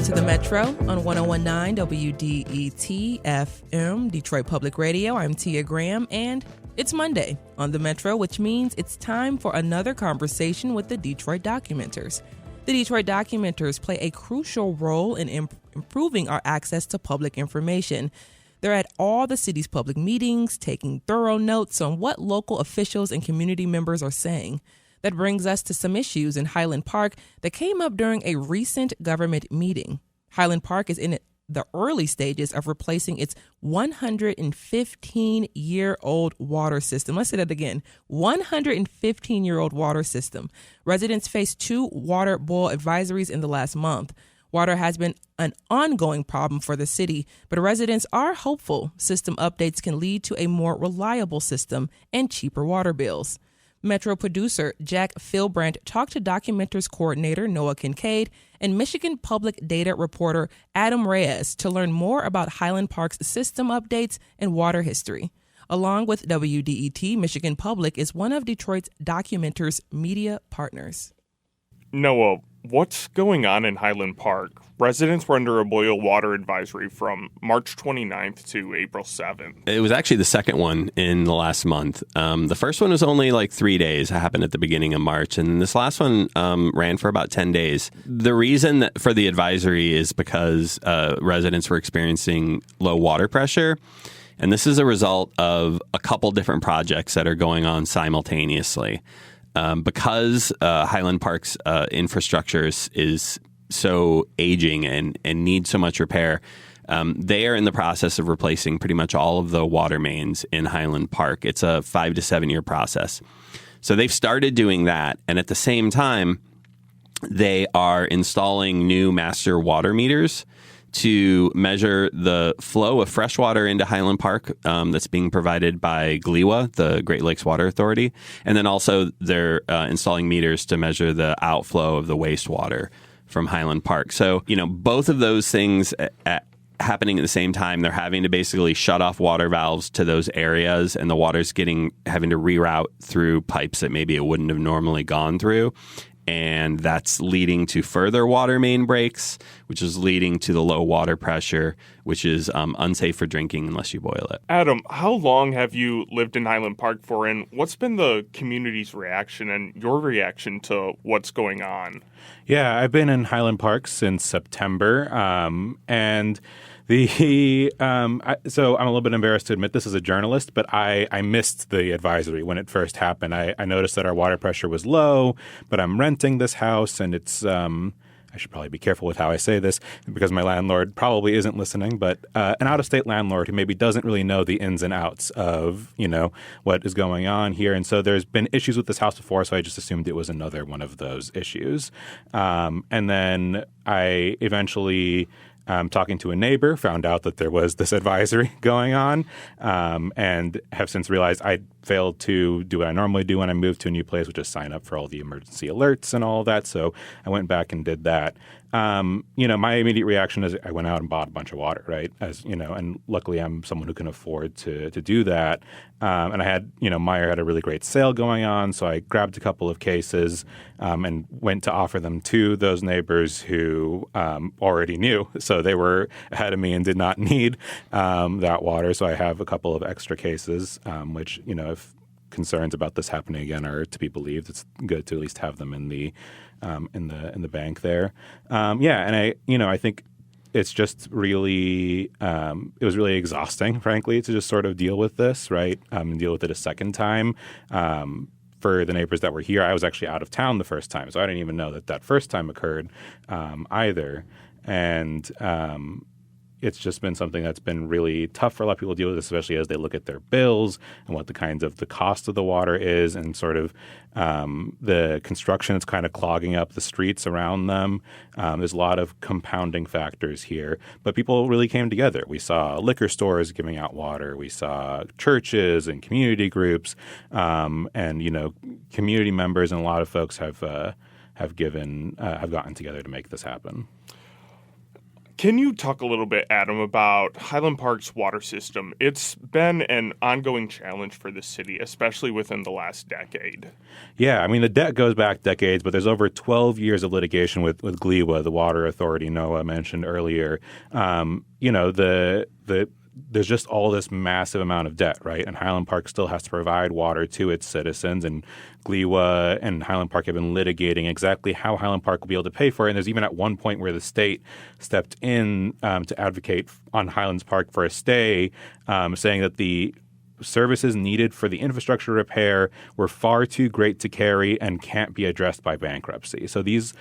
to the Metro on 1019 WDET FM, Detroit Public Radio. I'm Tia Graham, and it's Monday on the Metro, which means it's time for another conversation with the Detroit Documenters. The Detroit Documenters play a crucial role in improving our access to public information. They're at all the city's public meetings, taking thorough notes on what local officials and community members are saying. That brings us to some issues in Highland Park that came up during a recent government meeting. Highland Park is in the early stages of replacing its 115-year-old water system. Let's say that again, 115-year-old water system. Residents faced 2 water boil advisories in the last month. Water has been an ongoing problem for the city, but residents are hopeful system updates can lead to a more reliable system and cheaper water bills. Metro producer Jack Philbrandt talked to Documenters coordinator Noah Kincaid and Michigan Public Data reporter Adam Reyes to learn more about Highland Park's system updates and water history. Along with WDET, Michigan Public is one of Detroit's Documenters media partners. Noah, what's going on in Highland Park? Residents were under a boil water advisory from March 29th to April 7th. It was actually the second one in the last month. The first one was only like 3 days. It happened at the beginning of March. And this last one ran for about 10 days. The reason for the advisory is because residents were experiencing low water pressure. And this is a result of a couple different projects that are going on simultaneously. Because Highland Park's infrastructure is so aging and needs so much repair, they are in the process of replacing pretty much all of the water mains in Highland Park. It's a 5 to 7 year process. So they've started doing that. And at the same time, they are installing new master water meters to measure the flow of fresh water into Highland Park that's being provided by GLEWA, the Great Lakes Water Authority. And then also they're installing meters to measure the outflow of the wastewater from Highland Park. So, both of those things happening at the same time, they're having to basically shut off water valves to those areas, and the water's having to reroute through pipes that maybe it wouldn't have normally gone through. And that's leading to further water main breaks, which is leading to the low water pressure, which is unsafe for drinking unless you boil it. Adam, how long have you lived in Highland Park for, and what's been the community's reaction and your reaction to what's going on? Yeah, I've been in Highland Park since September, and so I'm a little bit embarrassed to admit this as a journalist, but I missed the advisory when it first happened. I noticed that our water pressure was low, but I'm renting this house, and it's I should probably be careful with how I say this because my landlord probably isn't listening, but an out-of-state landlord who maybe doesn't really know the ins and outs of, what is going on here. And so there's been issues with this house before, so I just assumed it was another one of those issues. And then I eventually, talking to a neighbor, found out that there was this advisory going on, and have since realized I failed to do what I normally do when I moved to a new place, which is sign up for all the emergency alerts and all of that. So I went back and did that. My immediate reaction is I went out and bought a bunch of water, right? And luckily I'm someone who can afford to do that. And I had, Meyer had a really great sale going on. So I grabbed a couple of cases and went to offer them to those neighbors who already knew. So they were ahead of me and did not need that water. So I have a couple of extra cases, which, if concerns about this happening again are to be believed, it's good to at least have them in the bank there. And I think it's just really it was really exhausting, frankly, to just sort of deal with this, right? And deal with it a second time. For the neighbors that were here, I was actually out of town the first time, so I didn't even know that first time occurred either. And it's just been something that's been really tough for a lot of people to deal with, especially as they look at their bills and what the cost of the water is, and sort of the construction that's kind of clogging up the streets around them. There's a lot of compounding factors here, but people really came together. We saw liquor stores giving out water. We saw churches and community groups, and community members, and a lot of folks have gotten together to make this happen. Can you talk a little bit, Adam, about Highland Park's water system? It's been an ongoing challenge for the city, especially within the last decade. Yeah, I mean, the debt goes back decades, but there's over 12 years of litigation with GLEWA, the water authority Noah mentioned earlier. There's just all this massive amount of debt, right? And Highland Park still has to provide water to its citizens. And GLEWA and Highland Park have been litigating exactly how Highland Park will be able to pay for it. And there's even at one point where the state stepped in to advocate on Highlands Park for a stay, saying that the services needed for the infrastructure repair were far too great to carry and can't be addressed by bankruptcy. So these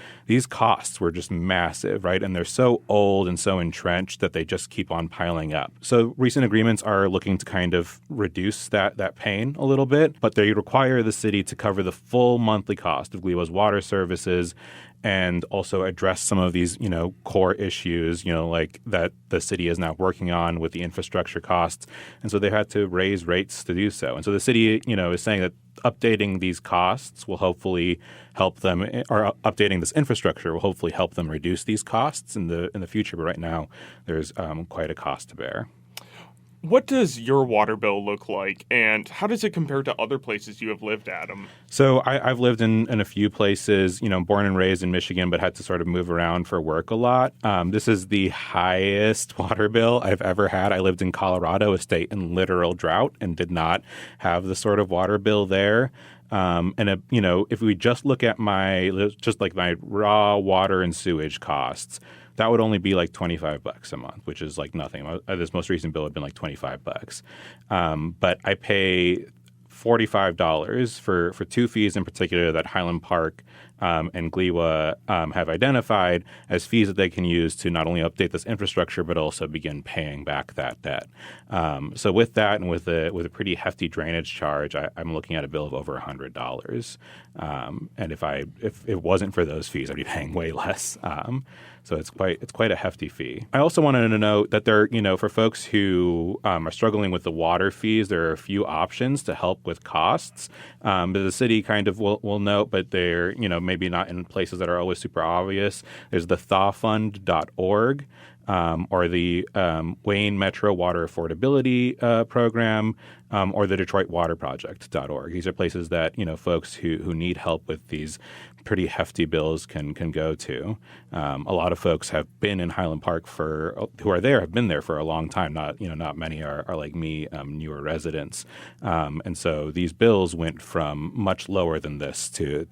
costs were just massive, right? And they're so old and so entrenched that they just keep on piling up. So recent agreements are looking to kind of reduce that pain a little bit, but they require the city to cover the full monthly cost of GLEWA's water services and also address some of these, core issues, like that the city is now working on with the infrastructure costs. And so they had to raise rates to do so. And so the city, is saying that updating these costs will hopefully help them, or updating this infrastructure will hopefully help them reduce these costs in the future. But right now, there's quite a cost to bear. What does your water bill look like, and how does it compare to other places you have lived, Adam? So I've lived in a few places, born and raised in Michigan, but had to sort of move around for work a lot. This is the highest water bill I've ever had. I lived in Colorado, a state in literal drought, and did not have the sort of water bill there. If we just look at my raw water and sewage costs, that would only be like $25 a month, which is like nothing. This most recent bill had been like $25. But I pay $45 for two fees in particular that Highland Park and GLEWA have identified as fees that they can use to not only update this infrastructure but also begin paying back that debt. So with that and with a pretty hefty drainage charge, I'm looking at a bill of over $100. And if it wasn't for those fees, I'd be paying way less. So it's quite a hefty fee. I also wanted to note that there, for folks who are struggling with the water fees, there are a few options to help with costs. But the city kind of will note, but they're maybe not in places that are always super obvious. There's the thawfund.org. Or the Wayne Metro Water Affordability Program, or the DetroitWaterProject.org. These are places that folks who need help with these pretty hefty bills can go to. A lot of folks have been in Highland Park have been there for a long time. Not many are like me, newer residents, and so these bills went from much lower than this to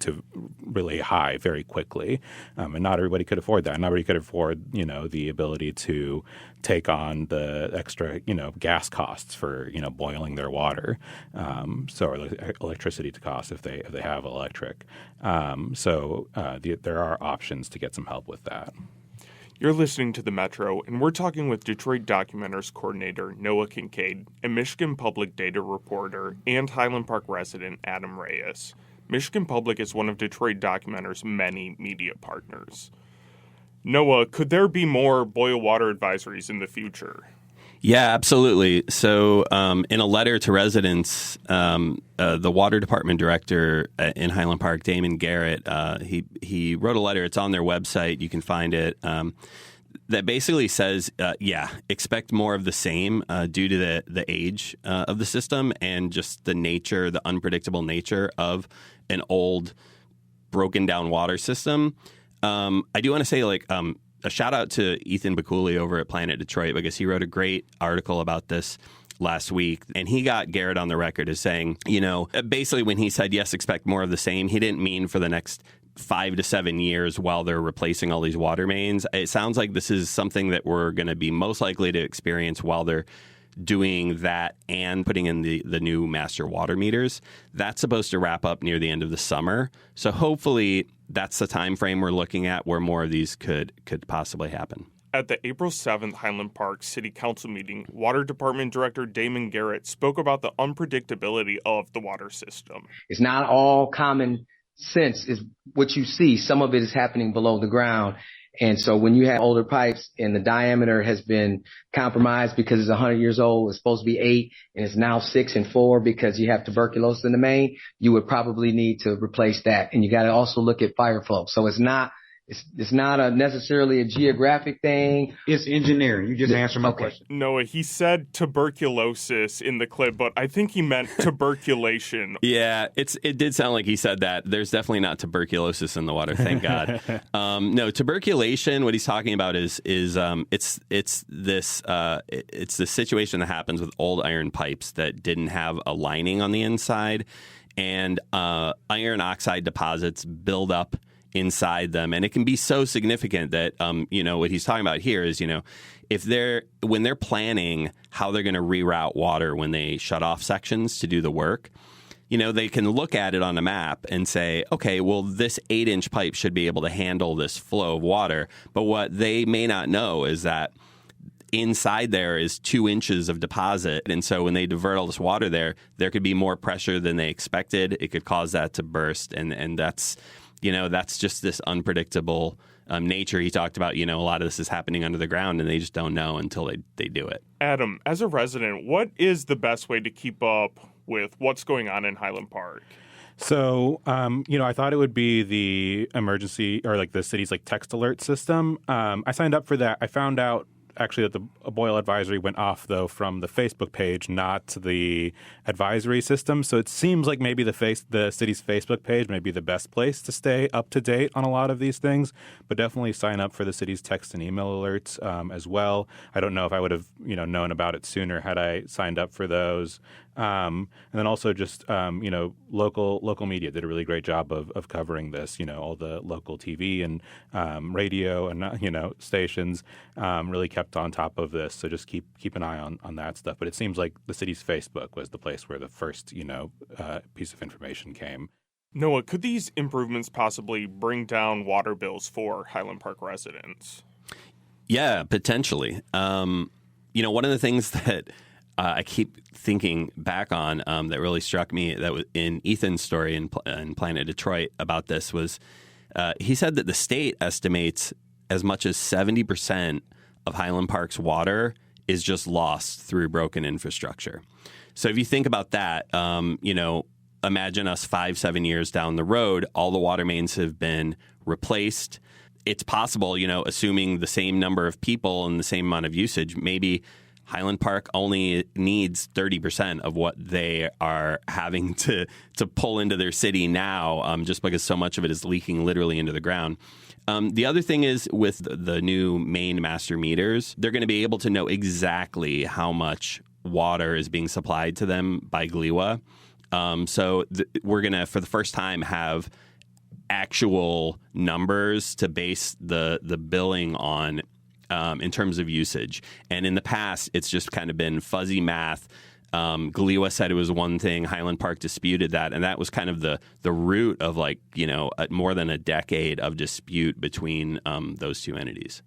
really high very quickly, and not everybody could afford that. Not everybody could afford the ability to take on the extra gas costs for boiling their water, or electricity to cost if they have electric. There are options to get some help with that. You're listening to The Metro, and we're talking with Detroit Documenters Coordinator Noah Kincaid and Michigan Public Data Reporter and Highland Park resident Adam Reyes. Michigan Public is one of Detroit Documenters' many media partners. Noah, could there be more boil water advisories in the future? Yeah, absolutely. So in a letter to residents, the water department director in Highland Park, Damon Garrett, he wrote a letter. It's on their website. You can find it. That basically says, expect more of the same due to the age of the system and just the unpredictable nature of an old, broken down water system. I do want to say, a shout out to Ethan Baculi over at Planet Detroit, because he wrote a great article about this last week. And he got Garrett on the record as saying, basically when he said, yes, expect more of the same, he didn't mean for the next 5 to 7 years while they're replacing all these water mains. It sounds like this is something that we're going to be most likely to experience while they're doing that and putting in the new master water meters. That's supposed to wrap up near the end of the summer. So hopefully that's the time frame we're looking at where more of these could possibly happen. At the April 7th Highland Park City Council meeting, Water Department Director Damon Garrett spoke about the unpredictability of the water system. It's not all common sense is what you see. Some of it is happening below the ground. And so when you have older pipes and the diameter has been compromised because it's 100 years old, it's supposed to be 8 and it's now 6 and 4 because you have tuberculosis in the main, you would probably need to replace that. And you got to also look at fire flow. So it's not It's not necessarily a geographic thing. It's engineering. You just answered my question. Noah, he said tuberculosis in the clip, but I think he meant tuberculation. Yeah, it did sound like he said that. There's definitely not tuberculosis in the water, thank God. No, tuberculation. What he's talking about is it's the situation that happens with old iron pipes that didn't have a lining on the inside, and iron oxide deposits build up inside them, and it can be so significant that what he's talking about here is when they're planning how they're going to reroute water when they shut off sections to do the work, they can look at it on a map and say, okay, well, this 8-inch pipe should be able to handle this flow of water. But what they may not know is that inside there is 2 inches of deposit. And so when they divert all this water there could be more pressure than they expected. It could cause that to burst. And that's just this unpredictable nature. He talked about, a lot of this is happening under the ground and they just don't know until they do it. Adam, as a resident, what is the best way to keep up with what's going on in Highland Park? So, I thought it would be the emergency or like the city's like text alert system. I signed up for that. I found out actually that a boil advisory went off, though, from the Facebook page, not the advisory system. So it seems like maybe the city's Facebook page may be the best place to stay up to date on a lot of these things. But definitely sign up for the city's text and email alerts as well. I don't know if I would have known about it sooner had I signed up for those. And then also just local media did a really great job of covering this. All the local TV and radio and stations really kept on top of this. So just keep an eye on that stuff. But it seems like the city's Facebook was the place where the first piece of information came. Noah, could these improvements possibly bring down water bills for Highland Park residents? Yeah, potentially. One of the things that I keep thinking back on that really struck me that was in Ethan's story in Planet Detroit about this was he said that the state estimates as much as 70% of Highland Park's water is just lost through broken infrastructure. So if you think about that, imagine us 5-7 years down the road, all the water mains have been replaced. It's possible, assuming the same number of people and the same amount of usage, maybe Highland Park only needs 30% of what they are having to pull into their city now, just because so much of it is leaking literally into the ground. The other thing is with the new main master meters, they're going to be able to know exactly how much water is being supplied to them by GLEWA. So we're going to, for the first time, have actual numbers to base the billing on in terms of usage. And in the past, it's just kind of been fuzzy math. GLEWA said it was one thing. Highland Park disputed that. And that was kind of the root of more than a decade of dispute between those two entities.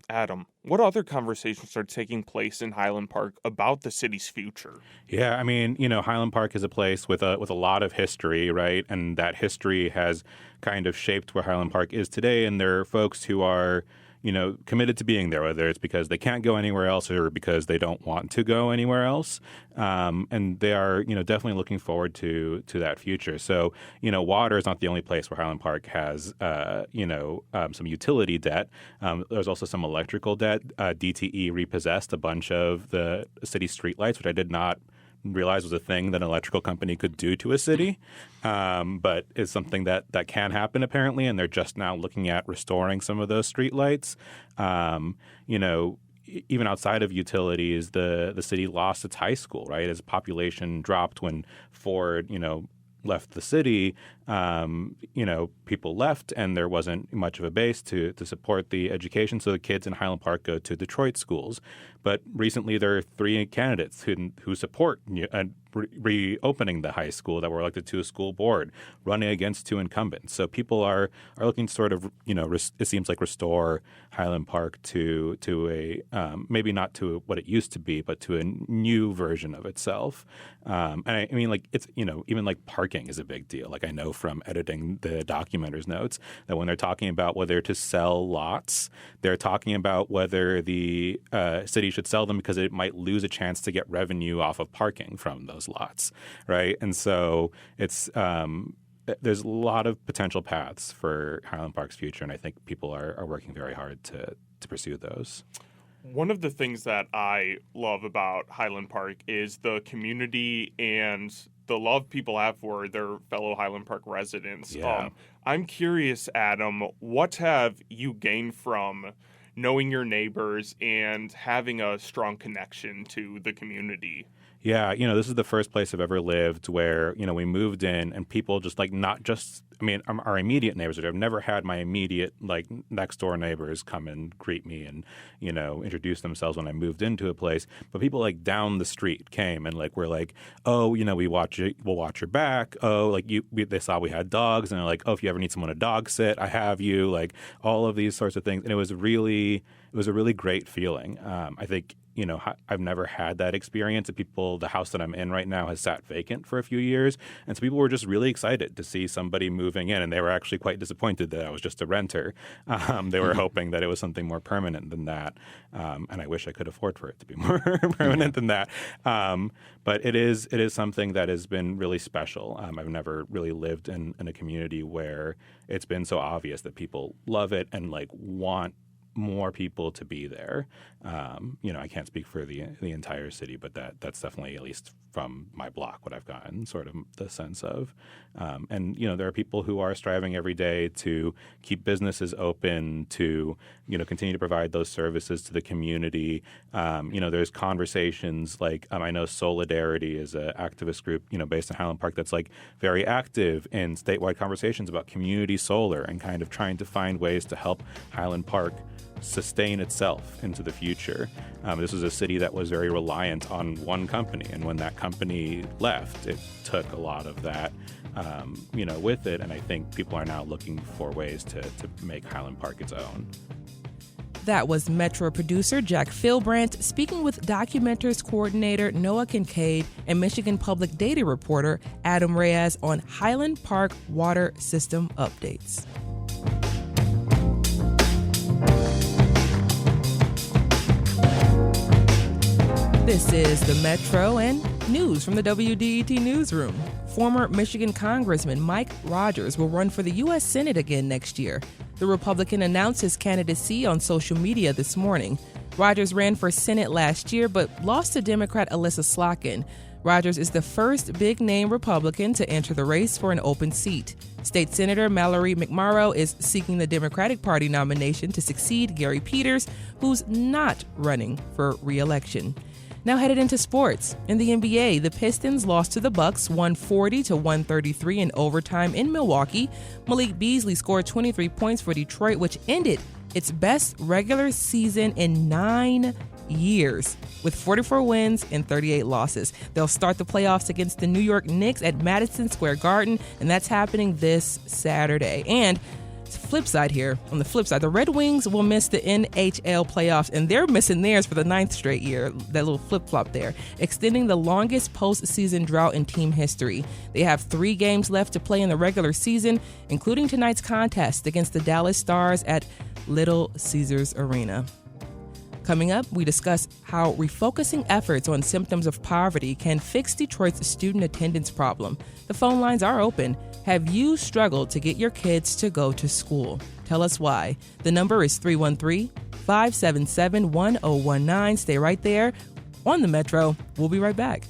Adam, what other conversations are taking place in Highland Park about the city's future? Yeah, I mean, Highland Park is a place with a lot of history, right? And that history has kind of shaped where Highland Park is today. And there are folks who are committed to being there, whether it's because they can't go anywhere else or because they don't want to go anywhere else. And they are, definitely looking forward to that future. So, water is not the only place where Highland Park has, some utility debt. There's also some electrical debt. DTE repossessed a bunch of the city streetlights, which I did not realize was a thing that an electrical company could do to a city, but it's something that can happen apparently, and they're just now looking at restoring some of those streetlights. Even outside of utilities, the city lost its high school, right? As population dropped when Ford, left the city, people left and there wasn't much of a base to support the education. So the kids in Highland Park go to Detroit schools. But recently there are 3 candidates who support reopening the high school that were elected to a school board, running against 2 incumbents. So people are looking to sort of, it seems like restore Highland Park to a maybe not to what it used to be, but to a new version of itself. And I mean, it's, even like parking is a big deal. Like I know from editing the documenter's notes that when they're talking about whether to sell lots, they're talking about whether the city should sell them because it might lose a chance to get revenue off of parking from those lots, right? And so it's there's a lot of potential paths for Highland Park's future, and I think people are working very hard to pursue those. One of the things that I love about Highland Park is the community and the love people have for their fellow Highland Park residents. Yeah. I'm curious, Adam, what have you gained from knowing your neighbors and having a strong connection to the community? Yeah, this is the first place I've ever lived where, we moved in and people just not just, our immediate neighbors. I've never had my immediate, next door neighbors come and greet me and, introduce themselves when I moved into a place. But people down the street came and were like, oh, we'll watch your back. Oh, they saw we had dogs and they're like, oh, if you ever need someone to dog sit, I have you. All of these sorts of things. And it was a really great feeling. I think, I've never had that experience. The house that I'm in right now has sat vacant for a few years. And so people were just really excited to see somebody moving in. And they were actually quite disappointed that I was just a renter. They were hoping that it was something more permanent than that. And I wish I could afford for it to be more permanent than that. But it is something that has been really special. I've never really lived in a community where it's been so obvious that people love it and want more people to be there. I can't speak for the entire city, but that's definitely, at least from my block, what I've gotten sort of the sense of. And there are people who are striving every day to keep businesses open, to continue to provide those services to the community. There's conversations I know Solidarity is an activist group based in Highland Park that's very active in statewide conversations about community solar and kind of trying to find ways to help Highland Park sustain itself into the future. This was a city that was very reliant on one company, and when that company left, it took a lot of that, with it. And I think people are now looking for ways to make Highland Park its own. That was Metro producer Jack Philbrandt speaking with Documenters coordinator Noah Kincaid and Michigan Public Data reporter Adam Reyes on Highland Park water system updates. This is the Metro and news from the WDET newsroom. Former Michigan Congressman Mike Rogers will run for the U.S. Senate again next year. The Republican announced his candidacy on social media this morning. Rogers ran for Senate last year but lost to Democrat Alyssa Slotkin. Rogers is the first big-name Republican to enter the race for an open seat. State Senator Mallory McMorrow is seeking the Democratic Party nomination to succeed Gary Peters, who's not running for re-election. Now headed into sports. In the NBA, the Pistons lost to the Bucks 140-133 in overtime in Milwaukee. Malik Beasley scored 23 points for Detroit, which ended its best regular season in 9 years with 44 wins and 38 losses. They'll start the playoffs against the New York Knicks at Madison Square Garden, and that's happening this Saturday. And flip side here, on the flip side, the Red Wings will miss the NHL playoffs, and they're missing theirs for the 9th straight year, that little flip-flop there, extending the longest postseason drought in team history. They have 3 games left to play in the regular season, including tonight's contest against the Dallas Stars at Little Caesars Arena. Coming up, we discuss how refocusing efforts on symptoms of poverty can fix Detroit's student attendance problem. The phone lines are open. Have you struggled to get your kids to go to school? Tell us why. The number is 313-577-1019. Stay right there on the Metro. We'll be right back.